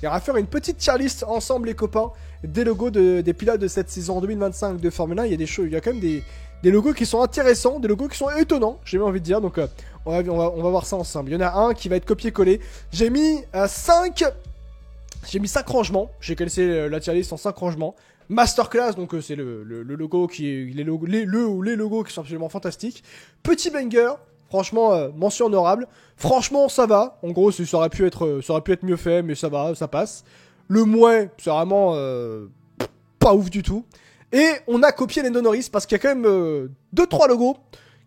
Et on va faire une petite tier list ensemble, les copains, des logos des pilotes de cette saison 2025 de Formule 1. Il y a des choses, il y a quand même des logos qui sont intéressants, des logos qui sont étonnants, j'ai envie de dire. Donc, on va voir ça ensemble. Il y en a un qui va être copié-collé. J'ai mis 5 rangements. J'ai calcé la tier list en 5 rangements. Masterclass, donc c'est le logo les logos qui sont absolument fantastiques. Petit banger, franchement mention honorable. Franchement ça va. En gros ça aurait pu être mieux fait, mais ça va, ça passe. Le moins, c'est vraiment pas ouf du tout. Et on a copié Lando Norris parce qu'il y a quand même 2-3 logos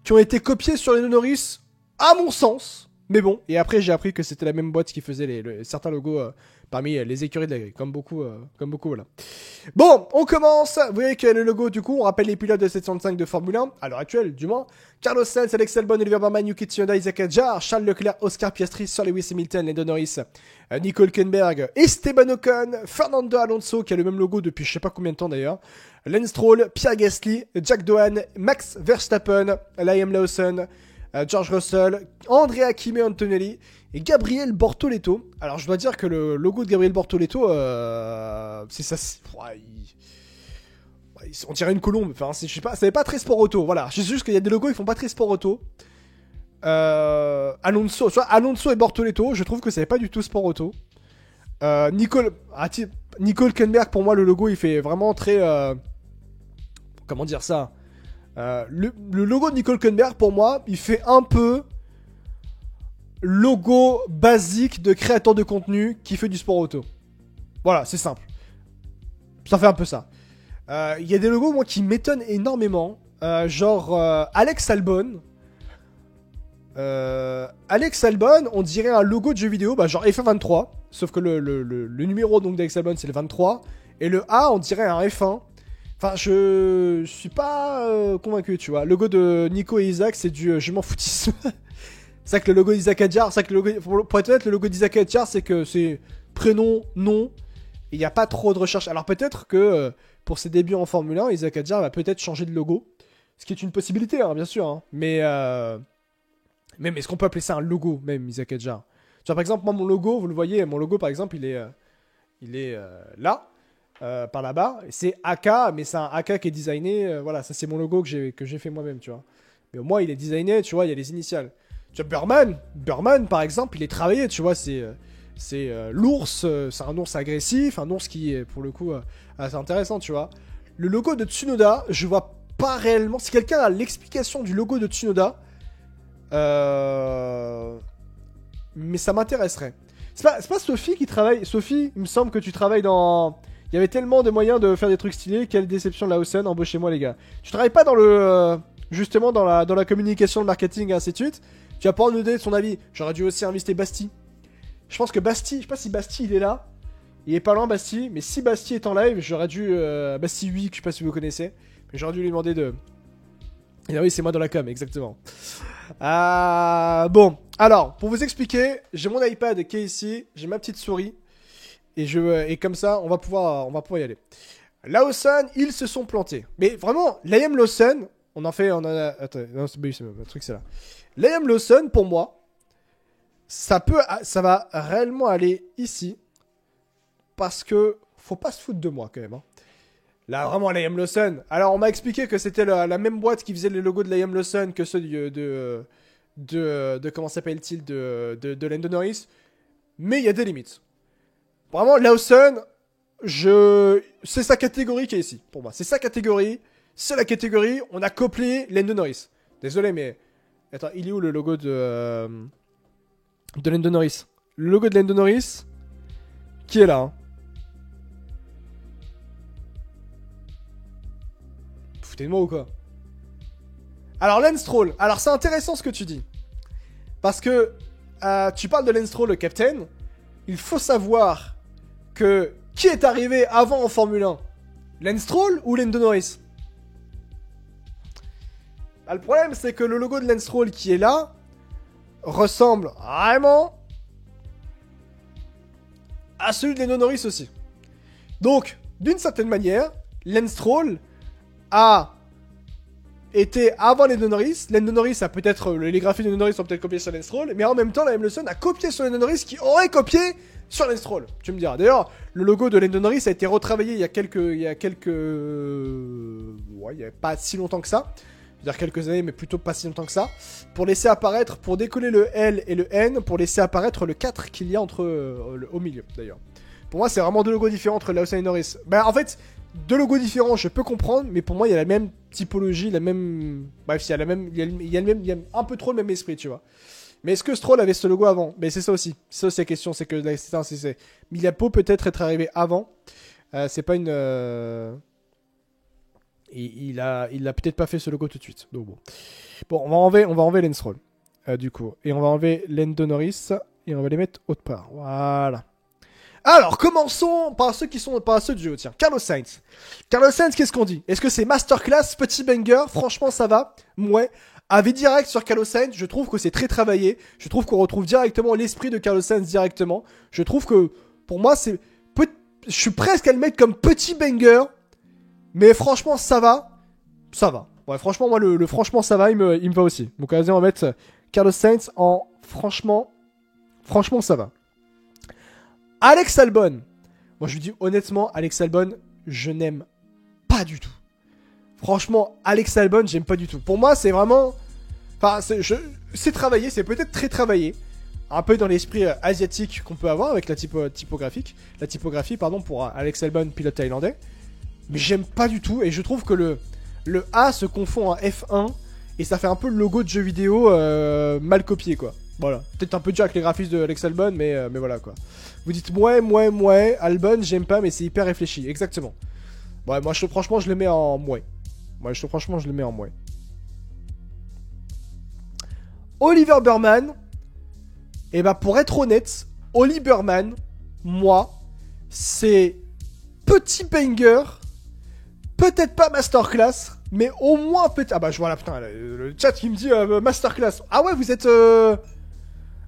qui ont été copiés sur Lando Norris, à mon sens. Mais bon, et après j'ai appris que c'était la même boîte qui faisait certains logos parmi les écuries de la grille, comme beaucoup, voilà. Bon, on commence. Vous voyez qu'il y a le logo, du coup, on rappelle les pilotes de 705 de Formule 1, à l'heure actuelle, du moins. Carlos Sainz, Alex Albon, Oliver Baumann, Yuki Tsunoda, Isaac Hadjar, Charles Leclerc, Oscar Piastri, Sir Lewis Hamilton, Lando Norris, Nico Hülkenberg, Esteban Ocon, Fernando Alonso, qui a le même logo depuis je sais pas combien de temps d'ailleurs, Lance Stroll, Pierre Gasly, Jack Doohan, Max Verstappen, Liam Lawson, George Russell, Andrea Kimi Antonelli et Gabriel Bortoleto. Alors je dois dire que le logo de Gabriel Bortoleto, c'est ça. On dirait une colombe. Enfin, je sais pas, ça n'est pas très sport auto. Voilà, je sais juste qu'il y a des logos qui font pas très sport auto. Alonso et Bortoleto, je trouve que ça n'est pas du tout sport auto. Nicole Hülkenberg, pour moi, le logo il fait vraiment très. Comment dire ça? Le logo de Nico Hülkenberg, pour moi, il fait un peu logo basique de créateur de contenu qui fait du sport auto. Voilà, c'est simple. Ça fait un peu ça. Il y a des logos, moi, qui m'étonnent énormément. Genre Alex Albon. Alex Albon, on dirait un logo de jeu vidéo, genre F1 sauf que le numéro donc d'Alex Albon, c'est le 23. Et le A, on dirait un F1. Enfin, je suis pas convaincu, tu vois. Le logo de Nico et Isaac, c'est du je m'en foutisme. C'est ça que le logo d'Isaac Hadjar, pour être honnête, le logo d'Isaac Hadjar, c'est que c'est prénom, nom, et il n'y a pas trop de recherche. Alors peut-être que pour ses débuts en Formule 1, Isaac Hadjar va peut-être changer de logo, ce qui est une possibilité, hein, bien sûr. Hein. Mais est-ce qu'on peut appeler ça un logo, même, Isaac Hadjar? Tu vois, par exemple, moi, mon logo, vous le voyez, mon logo, par exemple, il est là. Par là-bas, c'est AK, mais c'est un AK qui est designé. Voilà, ça c'est mon logo que j'ai fait moi-même, tu vois. Mais au moins il est designé, tu vois, il y a les initiales. Tu vois, Burman par exemple, il est travaillé, tu vois, c'est l'ours, c'est un ours agressif, un ours qui est pour le coup assez intéressant, tu vois. Le logo de Tsunoda, je vois pas réellement. Si quelqu'un a l'explication du logo de Tsunoda, mais ça m'intéresserait. C'est pas Sophie qui travaille. Sophie, il me semble que tu travailles dans. Il y avait tellement de moyens de faire des trucs stylés. Quelle déception, Lawson. Embauchez-moi, les gars. Tu travailles pas dans le. Justement, dans la communication, le marketing et ainsi de suite. Tu vas pas nous donner son avis. J'aurais dû aussi inviter Basti. Je pense que Basti. Je sais pas si Basti il est là. Il est pas loin, Basti. Mais si Basti est en live, j'aurais dû. Basti 8, je sais pas si vous connaissez. Mais j'aurais dû lui demander de. Et ah oui, c'est moi dans la com, exactement. Bon. Alors, pour vous expliquer, j'ai mon iPad qui est ici. J'ai ma petite souris. Et comme ça, on va pouvoir y aller. Lawson, ils se sont plantés. Mais vraiment, Liam Lawson, attends, non, c'est le truc, c'est là. Liam Lawson, pour moi, ça va réellement aller ici. Parce que, faut pas se foutre de moi, quand même. Hein. Là, vraiment, Liam Lawson. Alors, on m'a expliqué que c'était la même boîte qui faisait les logos de Liam Lawson que ceux de comment s'appelle-t-il, de Lando Norris. Mais il y a des limites. Vraiment, Lawson, c'est sa catégorie qui est ici, pour moi. C'est sa catégorie, c'est la catégorie, on a copié Lando Norris. Désolé, mais... Attends, il est où le logo de Lando Norris? Le logo de Lando Norris, qui est là, hein. Foutez de moi ou quoi? Alors, Lance Stroll. Alors, c'est intéressant ce que tu dis. Parce que tu parles de Lance Stroll, le captain. Il faut savoir que qui est arrivé avant en Formule 1? Lance Stroll ou Lando Norris? Bah, le problème, c'est que le logo de Lance Stroll qui est là ressemble vraiment à celui de Lando Norris aussi. Donc, d'une certaine manière, Lance Stroll a était avant Lando Norris. Lando Norris a peut-être... les graphismes de Lando Norris ont peut-être copié sur Lance Stroll, mais en même temps, la M. Lawson a copié sur Lando Norris qui aurait copié sur Lance Stroll. Tu me diras. D'ailleurs, le logo de Lando Norris a été retravaillé il y a quelques... Ouais, il y a pas si longtemps que ça. Je veux dire quelques années, mais plutôt pas si longtemps que ça. Pour laisser apparaître, pour décoller le L et le N, pour laisser apparaître le 4 qu'il y a entre... au milieu, d'ailleurs. Pour moi, c'est vraiment deux logos différents entre Lawson et Norris. Bah, en fait... Deux logos différents, je peux comprendre, mais pour moi, il y a la même typologie, la même... Bref, il y a la même... Il y a un peu trop le même esprit, tu vois. Mais est-ce que Stroll avait ce logo avant? Mais c'est ça aussi. C'est ça aussi la question, c'est que... Il a peut-être être arrivé avant. C'est pas une... Il a peut-être pas fait ce logo tout de suite. Donc bon. Bon, on va enlever Lance Stroll, du coup. Et on va enlever Lando Norris, et on va les mettre autre part. Voilà. Alors, commençons par ceux du haut. Tiens, Carlos Sainz. Carlos Sainz, qu'est-ce qu'on dit? Est-ce que c'est masterclass, petit banger? Franchement, ça va. Ouais. Avis direct sur Carlos Sainz, je trouve que c'est très travaillé. Je trouve qu'on retrouve directement l'esprit de Carlos Sainz directement. Je trouve que, pour moi, je suis presque à le mettre comme petit banger. Mais franchement, ça va. Ça va. Ouais, franchement, moi, le franchement, ça va, il me va aussi. Donc, vas-y, on va mettre Carlos Sainz en franchement, ça va. Alex Albon. Moi, je lui dis honnêtement, Alex Albon, je n'aime pas du tout. Franchement, Alex Albon, j'aime pas du tout. Pour moi, c'est vraiment... Enfin, c'est travaillé, c'est peut-être très travaillé. Un peu dans l'esprit asiatique qu'on peut avoir avec la typographie, pardon, pour Alex Albon, pilote thaïlandais. Mais j'aime pas du tout, et je trouve que le A se confond en F1, et ça fait un peu le logo de jeu vidéo mal copié, quoi. Voilà. Peut-être un peu dur avec les graphismes de Alex Albon, mais voilà, quoi. Vous dites, ouais, Albon, j'aime pas, mais c'est hyper réfléchi. Exactement. Ouais, moi, franchement, je le mets en mouais. Franchement, je le mets en mouais. Oliver Burman. Et bah, pour être honnête, Oli Burman, moi, c'est petit banger. Peut-être pas masterclass, mais au moins peut-être... Ah bah, je vois là, putain, le chat qui me dit masterclass. Ah ouais, vous êtes...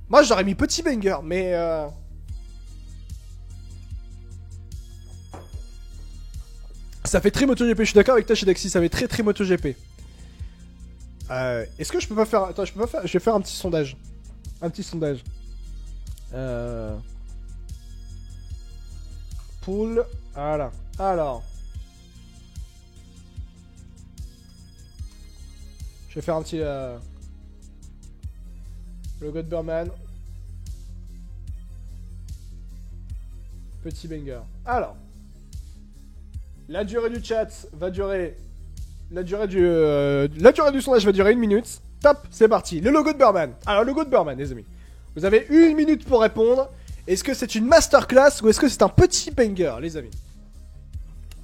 Moi, j'aurais mis petit banger, mais... Ça fait très MotoGP, je suis d'accord avec toi, Shidaxi, ça fait très MotoGP. Est-ce que je peux pas faire... Attends, je peux pas faire... Je vais faire un petit sondage. Pool... Voilà. Alors... Je vais faire un petit... Logo de Burman. Petit banger. Alors... La durée du chat va durer... La durée du sondage va durer 1 minute. Top, c'est parti. Le logo de Burman. Alors, le logo de Burman, les amis. Vous avez 1 minute pour répondre. Est-ce que c'est une masterclass ou est-ce que c'est un petit banger, les amis?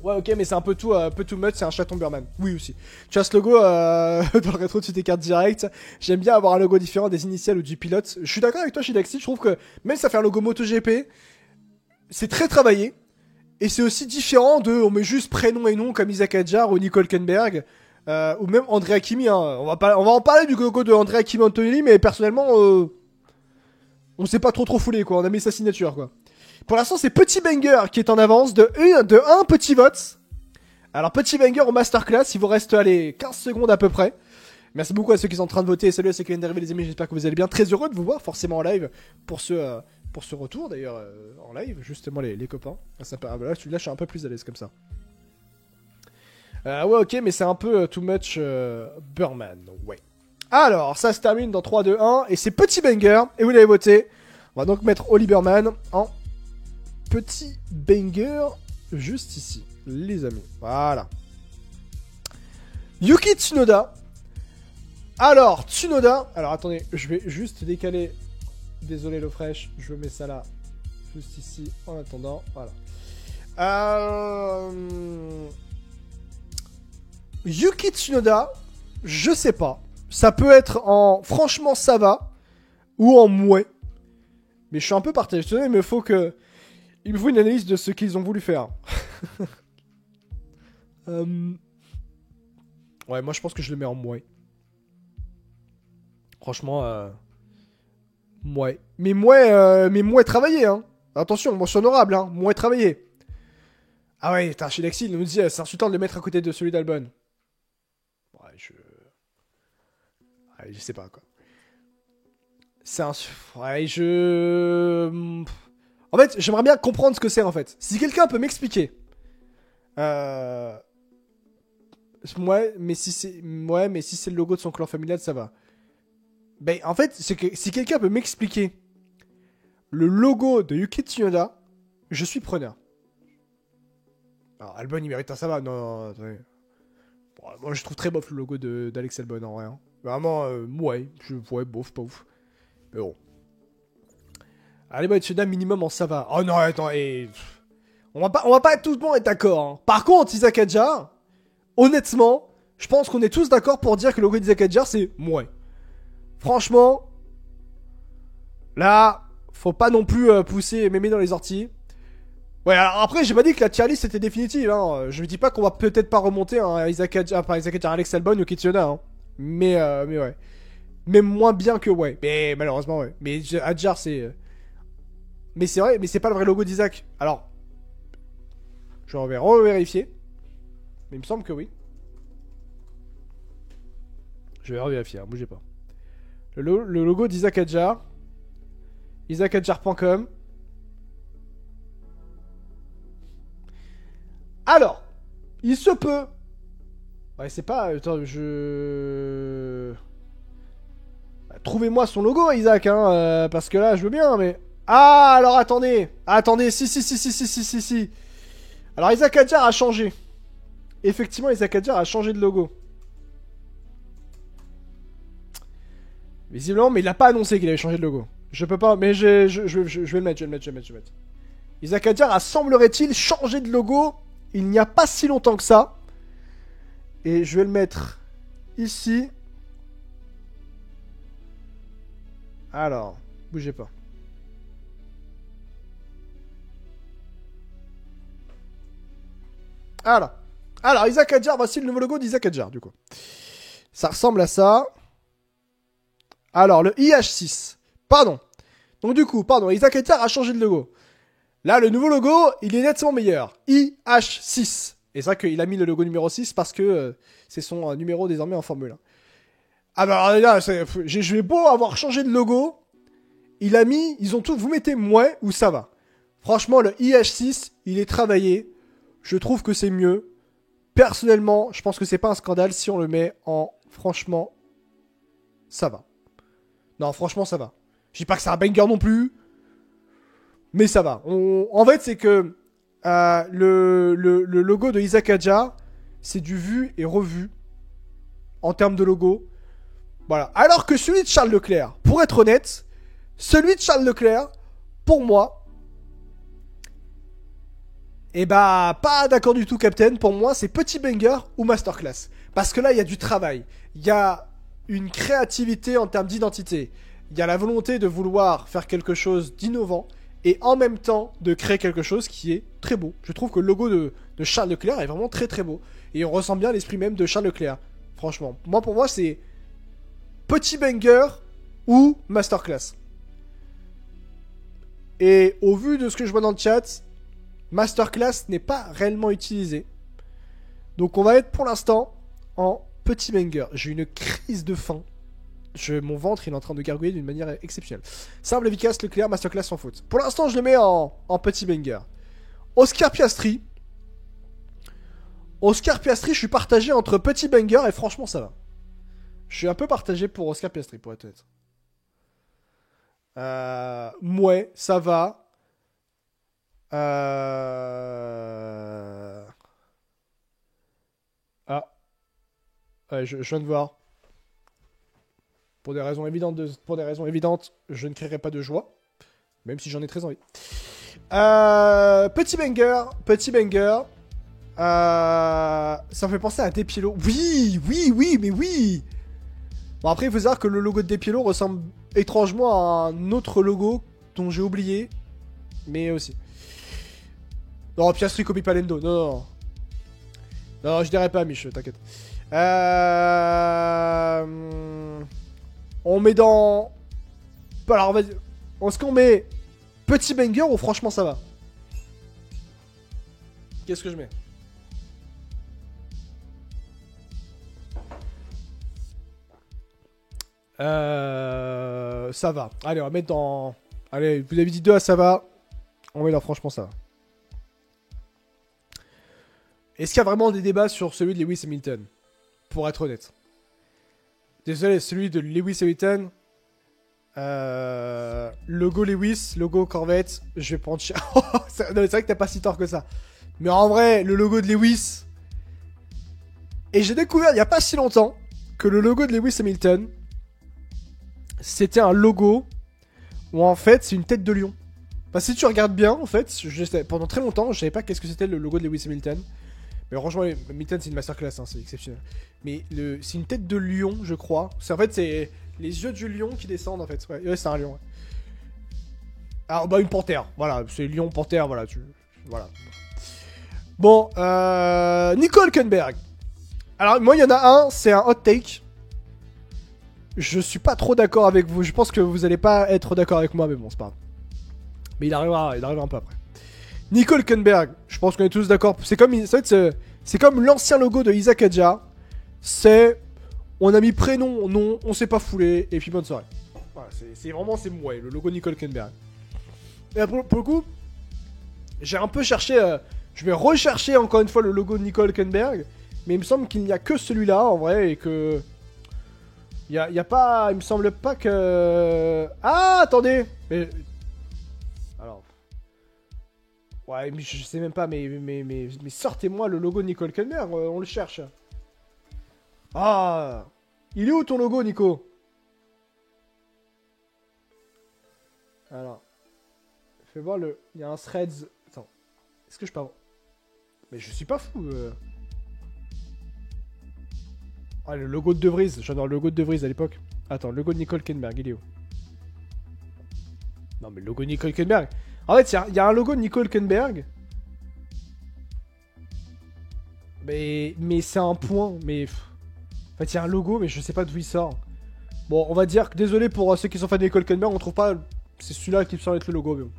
Ouais, ok, mais c'est un peu tout much, c'est un chaton Burman. Oui, aussi. Tu as ce logo dans le rétro, tu t'écartes direct. J'aime bien avoir un logo différent des initiales ou du pilote. Je suis d'accord avec toi, Shidaxi. Je trouve que même si ça fait un logo MotoGP, c'est très travaillé. Et c'est aussi différent de, on met juste prénom et nom comme Isaac Adjar ou Nico Hülkenberg, ou même André Hakimi, hein. On va en parler du logo de André Hakimi Antonelli, mais personnellement, on s'est pas trop foulé, quoi. On a mis sa signature, quoi. Pour l'instant, c'est Petit Banger qui est en avance de un petit vote. Alors, Petit Banger au Masterclass, il vous reste, allez, 15 secondes à peu près. Merci beaucoup à ceux qui sont en train de voter. Salut à ceux qui viennent d'arriver, les amis. J'espère que vous allez bien. Très heureux de vous voir, forcément en live, pour ce retour, d'ailleurs, en live, justement, les copains. Ah, bah là, je suis un peu plus à l'aise comme ça. Ouais, ok, mais c'est un peu too much Burman, ouais. Alors, ça se termine dans 3, 2, 1, et c'est Petit Banger, et vous l'avez voté. On va donc mettre Oli Burman en Petit Banger, juste ici, les amis. Voilà. Yuki Tsunoda. Alors, Tsunoda. Alors, attendez, je vais juste décaler. Désolé, l'eau fraîche. Je mets ça là. Juste ici, en attendant. Voilà. Yuki Tsunoda. Je sais pas. Ça peut être en franchement ça va. Ou en mouais. Mais je suis un peu partagé. Il me faut une analyse de ce qu'ils ont voulu faire. Ouais, moi je pense que je le mets en mouais. Franchement, mouais. Mais mouais travaillé, hein. Attention, mention honorable, hein. Mouais travaillé. Ah ouais, Shidaxi, il nous dit, c'est insultant de le mettre à côté de celui d'Albon. Ouais, je sais pas, quoi. C'est un... Ouais, je... En fait, j'aimerais bien comprendre ce que c'est, en fait. Si quelqu'un peut m'expliquer... Ouais, mais si c'est le logo de son clan familial, ça va. Ben, en fait, c'est que si quelqu'un peut m'expliquer le logo de Yuki Tsunoda, je suis preneur. Alors, Albon, il mérite un ça va. Non, non, attendez. Bon, moi, je trouve très bof le logo d'Alex Albon, en vrai. Hein. Vraiment, ouais. Ouais, bof, pas ouf. Mais bon. Allez, bah, Tsunoda, minimum en ça va. Oh non, attends, et... On va pas tout le monde être d'accord. Hein. Par contre, Isaac Adjar, honnêtement, je pense qu'on est tous d'accord pour dire que le logo d'Isaac Adjar, c'est mouais. Franchement, là, faut pas non plus pousser mémé dans les orties. Ouais, alors après, j'ai pas dit que la tier list était définitive. Hein. Je dis pas qu'on va peut-être pas remonter à Isaac Adjar, pas Isaac Adjar, Alex Albon ou Kitsunoda. Hein. Mais ouais. Même moins bien que ouais. Mais malheureusement, ouais. Mais Adjar, c'est... Mais c'est vrai, mais c'est pas le vrai logo d'Isaac. Alors, je vais revérifier. Mais il me semble que oui. Je vais revérifier, hein, bougez pas. Le logo d'Isaac Adjar. IsaacAdjar.com. Alors, il se peut. Ouais, c'est pas. Attends, trouvez-moi son logo, Isaac, hein, parce que là, je veux bien, mais. Ah, alors attendez. Attendez, si. Alors, Isaac Adjar a changé. Effectivement, Isaac Adjar a changé de logo. Visiblement, mais il a pas annoncé qu'il avait changé de logo. Je peux pas, mais je vais le mettre. Isaac Adjar a, semblerait-il, changé de logo il n'y a pas si longtemps que ça. Et je vais le mettre ici. Alors, bougez pas. Alors, Isaac Adjar, voici le nouveau logo d'Isaac Adjar, du coup. Ça ressemble à ça. Alors, le IH6. Pardon. Donc, du coup, Isaac Adjar a changé de logo. Là, le nouveau logo, il est nettement meilleur. IH6. Et c'est vrai qu'il a mis le logo numéro 6 parce que c'est son numéro désormais en Formule 1. Ah bah là, je vais beau avoir changé de logo. Ils ont tout, vous mettez moins ou ça va. Franchement, le IH6, il est travaillé. Je trouve que c'est mieux. Personnellement, je pense que c'est pas un scandale si on le met en... Franchement, ça va. Non, franchement, ça va. Je dis pas que c'est un banger non plus. Mais ça va. En fait, c'est que le logo de Isaac Adjar, c'est du vu et revu en termes de logo. Voilà. Alors que celui de Charles Leclerc, pour être honnête, celui de Charles Leclerc, pour moi, eh bah, pas d'accord du tout, Captain. Pour moi, c'est petit banger ou masterclass. Parce que là, il y a du travail. Il y a une créativité en termes d'identité. Il y a la volonté de vouloir faire quelque chose d'innovant. Et en même temps, de créer quelque chose qui est très beau. Je trouve que le logo de Charles Leclerc est vraiment très très beau. Et on ressent bien l'esprit même de Charles Leclerc. Franchement. Pour moi, c'est petit banger ou masterclass. Et au vu de ce que je vois dans le chat, masterclass n'est pas réellement utilisé. Donc on va être pour l'instant en petit banger. J'ai une crise de faim. Mon ventre il est en train de gargouiller d'une manière exceptionnelle. Simple, efficace, Leclerc, masterclass sans faute. Pour l'instant, je le mets en petit banger. Oscar Piastri. Je suis partagé entre petit banger et franchement, ça va. Je suis un peu partagé pour Oscar Piastri, pour être honnête. Ouais, ça va. Ah. Ouais, je viens de voir. Pour des raisons évidentes, je ne créerai pas de joie. Même si j'en ai très envie. Petit banger. Ça me fait penser à Despiello. Oui, mais oui. Bon, après, il faut savoir que le logo de Despiello ressemble étrangement à un autre logo dont j'ai oublié. Mais aussi. Non, Piastri copie pas Lendo. Non. Non, je dirais pas, Mich, t'inquiète. On met dans... Alors, vas-y. Est-ce qu'on met petit banger ou franchement ça va? Qu'est-ce que je mets? Ça va. Allez, on va mettre dans... Allez, vous avez dit 2 à ça va. On met là, franchement, ça va. Est-ce qu'il y a vraiment des débats sur celui de Lewis Hamilton? Pour être honnête. Désolé, celui de Lewis Hamilton... logo Lewis, logo Corvette, je vais prendre cher. C'est vrai que t'as pas si tort que ça. Mais en vrai, le logo de Lewis... Et j'ai découvert il y a pas si longtemps que le logo de Lewis Hamilton, c'était un logo où en fait c'est une tête de lion. Enfin, si tu regardes bien, en fait, pendant très longtemps, je savais pas qu'est-ce que c'était le logo de Lewis Hamilton. Mais franchement, Hamilton c'est une masterclass, hein, c'est exceptionnel. Mais c'est une tête de lion, je crois. En fait, c'est les yeux du lion qui descendent en fait. Ouais, c'est un lion. Ouais. Alors, bah, une panthère. Voilà, c'est lion, panthère, voilà. Voilà. Bon, Nico Hülkenberg. Alors, moi, il y en a un, c'est un hot take. Je suis pas trop d'accord avec vous. Je pense que vous allez pas être d'accord avec moi, mais bon, c'est pas grave. Mais il arrivera un peu après. Nico Hülkenberg, je pense qu'on est tous d'accord. C'est comme l'ancien logo de Isaac Adja. On a mis prénom, nom, on s'est pas foulé, et puis bonne soirée. Voilà, c'est vraiment, ouais, le logo Nico Hülkenberg. Et pour le coup, j'ai un peu cherché, je vais rechercher encore une fois le logo de Nico Hülkenberg. Mais il me semble qu'il n'y a que celui-là, en vrai, et que... Il y a pas... Il me semble pas que... Ah, attendez. Mais... Alors... Ouais, mais je sais même pas, mais sortez-moi le logo de Nico Hülkenberg, on le cherche. Ah, il est où ton logo, Nico? Alors... Fais voir le... Il y a un threads... Attends. Est-ce que je peux avoir... Mais je suis pas fou, Ah, le logo de De Vries, j'adore le logo de De Vries à l'époque. Attends, le logo de Nico Hülkenberg, il est où? Non, mais le logo de Nico Hülkenberg. En fait, il y a un logo de Nico Hülkenberg. Mais c'est un point, mais... En fait, il y a un logo, mais je sais pas d'où il sort. Bon, on va dire que désolé pour ceux qui sont fans de Nico Hülkenberg, on trouve pas... C'est celui-là qui me semble être le logo, mais bon.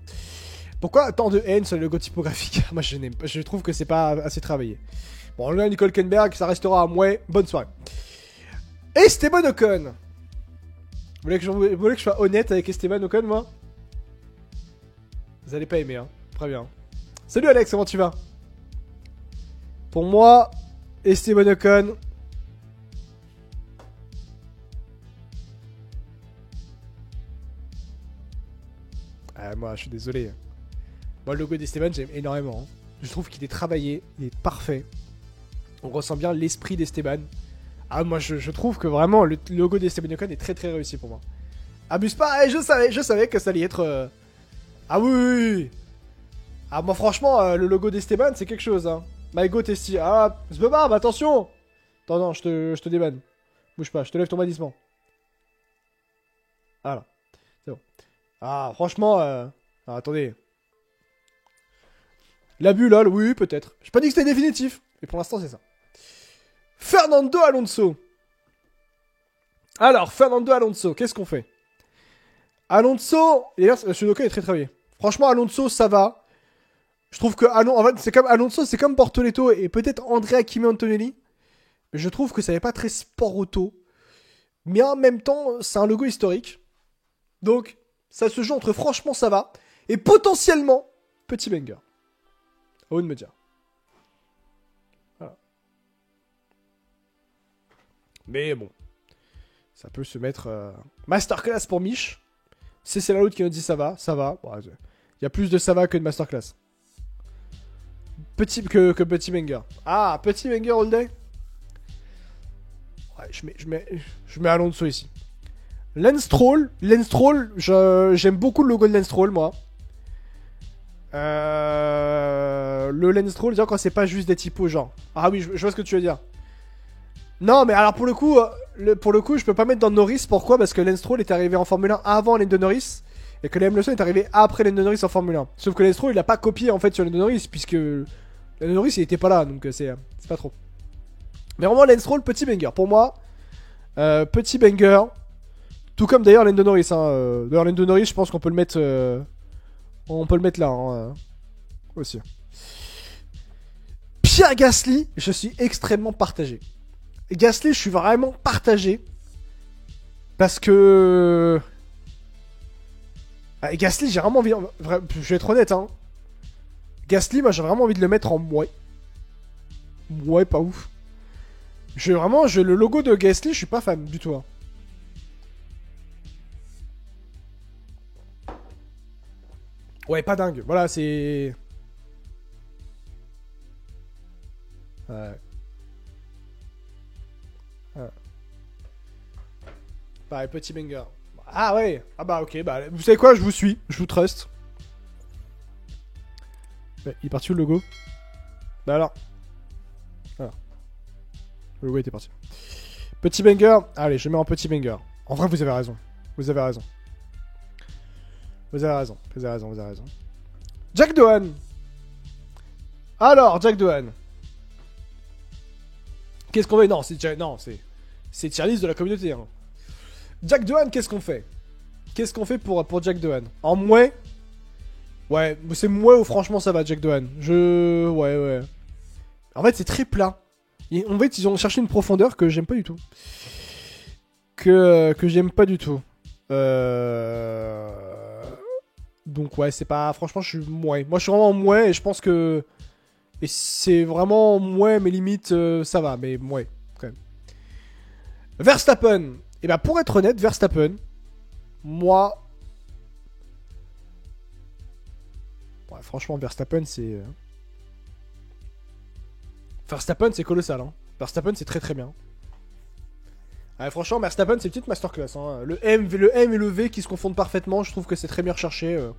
Pourquoi tant de haine sur le logo typographique? Moi, je n'aime pas. Je trouve que c'est pas assez travaillé. Bon, là, Nico Hülkenberg, ça restera à moi. Bonne soirée. Esteban Ocon. Vous voulez que je sois honnête avec Esteban Ocon, moi? Vous allez pas aimer, hein. Très bien. Salut Alex, comment tu vas? Pour moi, Esteban Ocon... Ah, moi, je suis désolé. Moi, le logo d'Esteban, j'aime énormément. Hein. Je trouve qu'il est travaillé, il est parfait. On ressent bien l'esprit d'Esteban. Ah, moi, je trouve que vraiment, le logo d'Esteban Ocon est très très réussi pour moi. Abuse pas, je savais que ça allait être... Ah oui, oui, oui. Ah, moi, franchement, le logo d'Esteban, c'est quelque chose, hein. My go Testi. Ah, Sbebarb, attention. Attends, non, je te débanne. Bouge pas, je te lève ton bannissement. Voilà. C'est bon. Ah, franchement, ah, attendez. L'abus, lol, oui, peut-être. J'ai pas dit que c'était définitif, mais pour l'instant, c'est ça. Fernando Alonso. Alors, Fernando Alonso, qu'est-ce qu'on fait? Alonso, et là, Sudoku est très travaillé. Franchement, Alonso, ça va. Je trouve que en fait, c'est comme Alonso, c'est comme Bortoletto et peut-être Andrea Kimi Antonelli. Mais je trouve que ça n'est pas très sport auto. Mais en même temps, c'est un logo historique. Donc, ça se joue entre franchement, ça va. Et potentiellement, petit banger. À vous de me dire. Voilà. Mais bon. Ça peut se mettre... Masterclass pour Mich. C'est la l'autre qui nous dit ça va. Bon, il y a plus de ça va que de masterclass. Que petit banger. Ah, petit banger all day. Ouais, je mets Alonso ici. Lance Stroll, j'aime beaucoup le logo de Lance Stroll, moi. Le Lance Stroll, quand c'est pas juste des typos, genre. Ah oui, je vois ce que tu veux dire. Non, mais alors pour le coup, je peux pas mettre dans Norris. Pourquoi? Parce que Lance Stroll est arrivé en Formule 1 avant Lando Norris. Et que Liam Lawson est arrivé après Lando Norris en Formule 1. Sauf que Lance Stroll, il a pas copié en fait sur Lando Norris. Puisque Lando Norris, il était pas là. Donc c'est pas trop. Mais vraiment, Lance Stroll, petit banger. Pour moi, petit banger. Tout comme d'ailleurs Lando Norris. Hein. D'ailleurs, Lando Norris, je pense qu'on peut le mettre. On peut le mettre là. Hein, aussi. Pierre Gasly, je suis extrêmement partagé. Gasly, je suis vraiment partagé. Parce que... Ah, Gasly, j'ai vraiment envie... Je vais être honnête, hein. Gasly, moi, j'ai vraiment envie de le mettre en mouais. Mouais, pas ouf. Le logo de Gasly, je suis pas fan du tout. Hein. Ouais, pas dingue. Voilà, c'est... Ouais. Ouais. Pareil, petit banger. Ah ouais. Ah bah ok, bah vous savez quoi, je vous suis. Je vous trust. Ouais, il est parti où le logo? Bah alors. Voilà. Le logo était parti. Petit banger. Allez, je mets en petit banger. En vrai, vous avez raison. Vous avez raison. Vous avez raison. Vous avez raison, vous avez raison. Jack Doohan. Alors, Jack Doohan. Qu'est-ce qu'on fait? Non, c'est tier list de la communauté. Hein. Jack Doohan, qu'est-ce qu'on fait? Qu'est-ce qu'on fait pour Jack Doohan? En mouais? Ouais, c'est mouais ou franchement ça va, Jack Doohan. Ouais. En fait, c'est très plat. En fait, ils ont cherché une profondeur que j'aime pas du tout. Que j'aime pas du tout. Donc ouais, c'est pas... Franchement, je suis mouais. Moi, je suis vraiment mouais et je pense que... Et c'est vraiment mouais, mais limite, ça va, mais mouais, quand même. Verstappen. Et bah, pour être honnête, Verstappen, moi... Ouais, franchement, Verstappen, c'est... Verstappen, c'est colossal, hein. Verstappen, c'est très très bien. Ouais, franchement, Verstappen, c'est une petite masterclass. Hein. Le M et le V qui se confondent parfaitement, je trouve que c'est très bien recherché.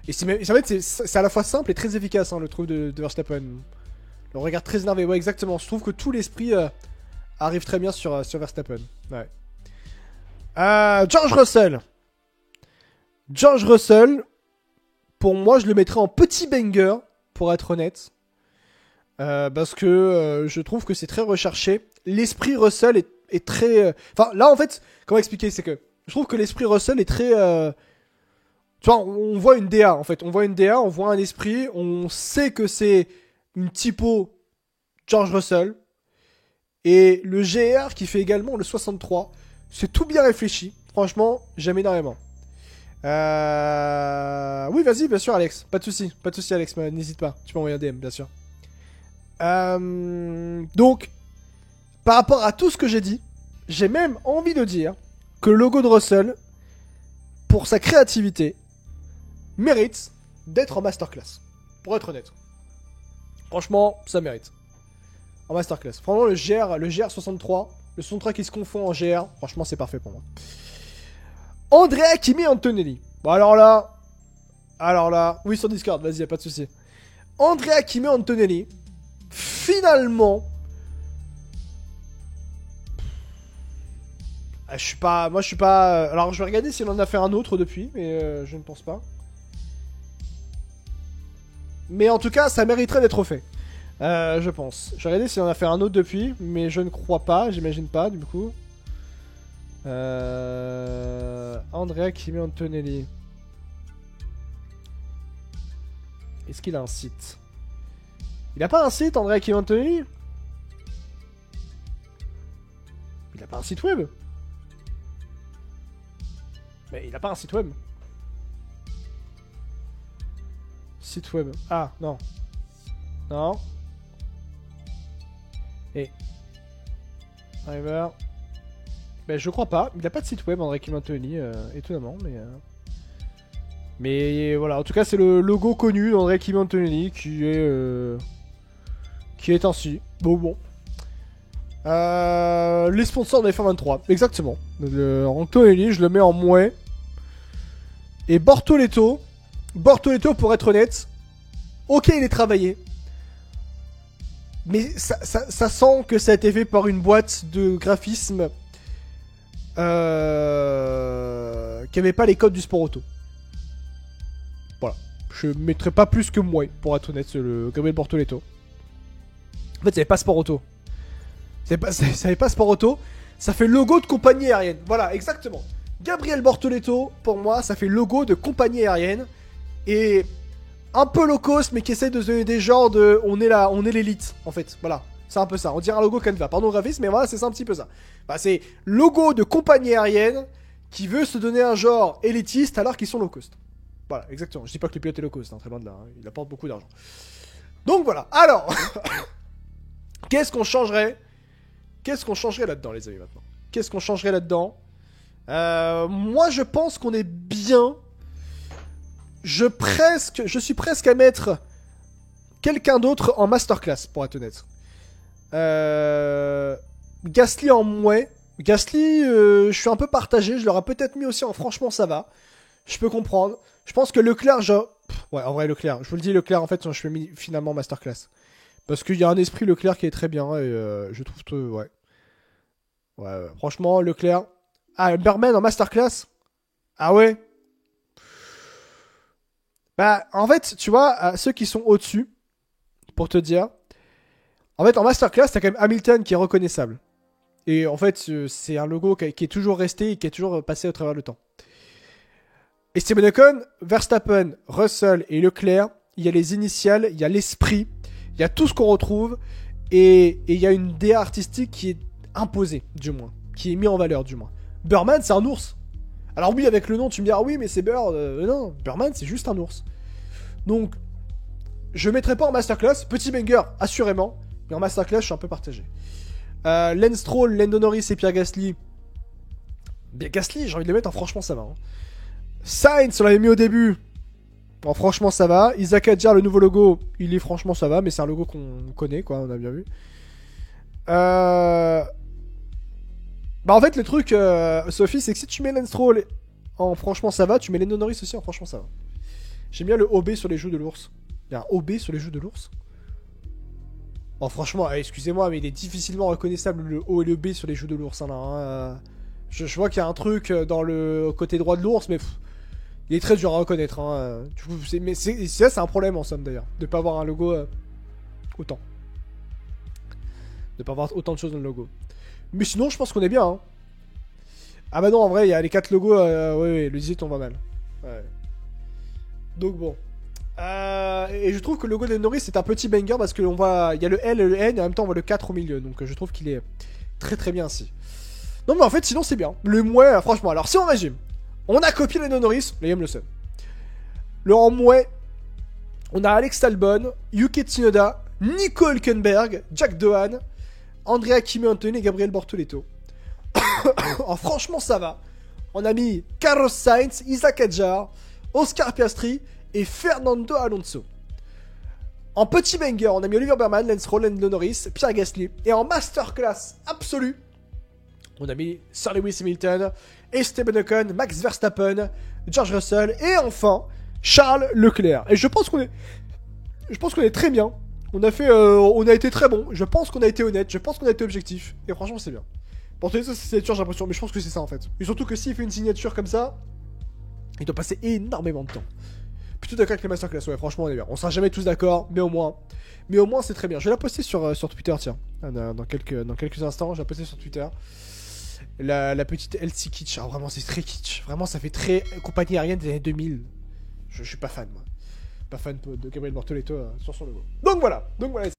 Et c'est à la fois simple et très efficace, hein, le truc de Verstappen. Le regard très énervé, ouais, exactement. Je trouve que tout l'esprit arrive très bien sur Verstappen. Ouais. George Russell. George Russell, pour moi, je le mettrais en petit banger, pour être honnête. Parce que je trouve que c'est très recherché. L'esprit Russell est très... Enfin, là, en fait, comment expliquer? C'est que je trouve que l'esprit Russell est très... Tu vois, on voit une DA, en fait. On voit une DA, on voit un esprit, on sait que c'est une typo George Russell. Et le GR qui fait également le 63. C'est tout bien réfléchi. Franchement, j'aime énormément. Oui, vas-y, bien sûr, Alex. Pas de soucis, Alex. N'hésite pas. Tu peux envoyer un DM, bien sûr. Donc, par rapport à tout ce que j'ai dit, j'ai même envie de dire que le logo de Russell, pour sa créativité, mérite d'être en masterclass. Pour être honnête. Franchement, ça mérite. En masterclass. Franchement, le GR63, le 63 qui se confond en GR, franchement, c'est parfait pour moi. Andrea Kimi Antonelli. Bon, alors là, oui, sur Discord, vas-y, y'a pas de souci. Andrea Kimi Antonelli, finalement, moi je suis pas... Alors je vais regarder s'il en a fait un autre depuis, mais je ne pense pas. Mais en tout cas, ça mériterait d'être fait. Je pense. Je vais regarder s'il en a fait un autre depuis, mais je ne crois pas, j'imagine pas du coup. Andrea Kimi Antonelli. Est-ce qu'il a un site? Il a pas un site, Andrea Kimi Antonelli? Il a pas un site web? Mais il a pas un site web. Site web. Ah, non. Non. Et... Driver. Ben, je crois pas. Il a pas de site web, Andrea Kimi Antonelli, étonnamment, mais... Mais voilà, en tout cas, c'est le logo connu d'Andrea Kimi Antonelli qui est ainsi. Bon. Les sponsors de F123, exactement. Antonelli, je le mets en mouais. Et Bortoleto, pour être honnête, ok, il est travaillé. Mais ça sent que ça a été fait par une boîte de graphisme qui avait pas les codes du sport auto. Voilà. Je mettrais pas plus que mouais, pour être honnête, le Gabriel Bortoleto. En fait, ça avait pas sport auto. Ça avait pas sport auto. Ça fait logo de compagnie aérienne. Voilà, exactement. Gabriel Bortoleto, pour moi, ça fait logo de compagnie aérienne. Et un peu low cost, mais qui essaie de se donner des genres de... On est l'élite, en fait. Voilà. C'est un peu ça. On dirait un logo Canva. Pardon le graphisme, mais voilà, c'est un petit peu ça. Bah, c'est logo de compagnie aérienne qui veut se donner un genre élitiste alors qu'ils sont low cost. Voilà, exactement. Je dis pas que le pilote est low cost, hein, très loin de là. Hein. Il apporte beaucoup d'argent. Donc voilà. Alors, qu'est-ce qu'on changerait là-dedans, les amis, maintenant? Qu'est-ce qu'on changerait là-dedans? Moi, je pense qu'on est bien. Je suis presque à mettre quelqu'un d'autre en masterclass, pour être honnête. Gasly en mouais. Gasly, je suis un peu partagé. Je l'aurais peut-être mis aussi en franchement ça va. Je peux comprendre. Je pense que Leclerc, ouais, en vrai, Leclerc. Je vous le dis, Leclerc, en fait, je l'ai mis finalement masterclass. Parce qu'il y a un esprit Leclerc qui est très bien. Et je trouve que, ouais. Ouais, franchement, Leclerc. Ah, Berman en masterclass. Ah ouais. Bah, en fait, tu vois, ceux qui sont au-dessus, pour te dire, en fait, en masterclass, t'as quand même Hamilton qui est reconnaissable. Et en fait, c'est un logo qui est toujours resté et qui est toujours passé au travers le temps. Esteban Ocon, Verstappen, Russell et Leclerc, il y a les initiales, il y a l'esprit, il y a tout ce qu'on retrouve, et il y a une DA artistique qui est imposée, du moins, qui est mise en valeur, du moins. Burman, c'est un ours. Alors oui, avec le nom, tu me dis, ah oui, mais c'est Bird. Non, Burman, c'est juste un ours. Donc, je mettrai pas en masterclass. Petit banger, assurément. Mais en masterclass, je suis un peu partagé. Lance Stroll, Lando Norris et Pierre Gasly. Bien, Gasly, j'ai envie de les mettre en franchement, ça va. Hein. Sainz, on l'avait mis au début. En franchement, ça va. Isaac Adjar, le nouveau logo, il est franchement, ça va. Mais c'est un logo qu'on connaît, quoi, on a bien vu. Bah en fait le truc Sophie c'est que si tu mets Lance Stroll en franchement ça va, tu mets Lando Norris aussi en franchement ça va. J'aime bien le OB sur les joues de l'ours. Il y a un OB sur les joues de l'ours. Bon franchement excusez-moi mais il est difficilement reconnaissable le O et le B sur les joues de l'ours hein, là, hein. Je vois qu'il y a un truc dans le côté droit de l'ours mais il est très dur à reconnaître hein. Mais ça c'est un problème en somme d'ailleurs. De pas avoir un logo autant. De pas avoir autant de choses dans le logo. Mais sinon, je pense qu'on est bien. Hein. Ah bah non, en vrai, il y a les 4 logos. Ouais, le 18, on va mal. Ouais. Donc bon. Et je trouve que le logo de Norris, c'est un petit banger parce qu'il y a le L et le N et en même temps, on voit le 4 au milieu. Donc je trouve qu'il est très très bien ainsi. Non, mais en fait, sinon, c'est bien. Le mouais, franchement. Alors, si on résume, on a copié Lando Norris, Liam Lawson. Le en mouais, on a Alex Albon, Yuki Tsunoda, Nico Hülkenberg, Jack Doohan, Andrea Kimi Antonelli et Gabriel Bortoleto. Oh, franchement, ça va. On a mis Carlos Sainz, Isaac Adjar, Oscar Piastri et Fernando Alonso. En petit banger, on a mis Oliver Berman, Lance Stroll, Lando Norris, Pierre Gasly. Et en masterclass absolue, on a mis Sir Lewis Hamilton, Esteban Ocon, Max Verstappen, George Russell et enfin Charles Leclerc. Et je pense qu'on est très bien. On a été très bon. Je pense qu'on a été honnête. Je pense qu'on a été objectif. Et franchement, c'est bien. Pour tenir ça, c'est signature, j'ai l'impression. Mais je pense que c'est ça en fait. Et surtout que s'il fait une signature comme ça, il doit passer énormément de temps. Plutôt d'accord avec les masterclass. Ouais, franchement, on est bien. On sera jamais tous d'accord, mais au moins c'est très bien. Je vais la poster sur Twitter, tiens. Dans quelques instants, je vais la poster sur Twitter. La petite LC kitsch. Ah, vraiment, c'est très kitsch. Vraiment, ça fait très compagnie aérienne des années 2000. Je suis pas fan, moi. Pas fan de Gabriel Bortoleto sur son logo. Donc voilà.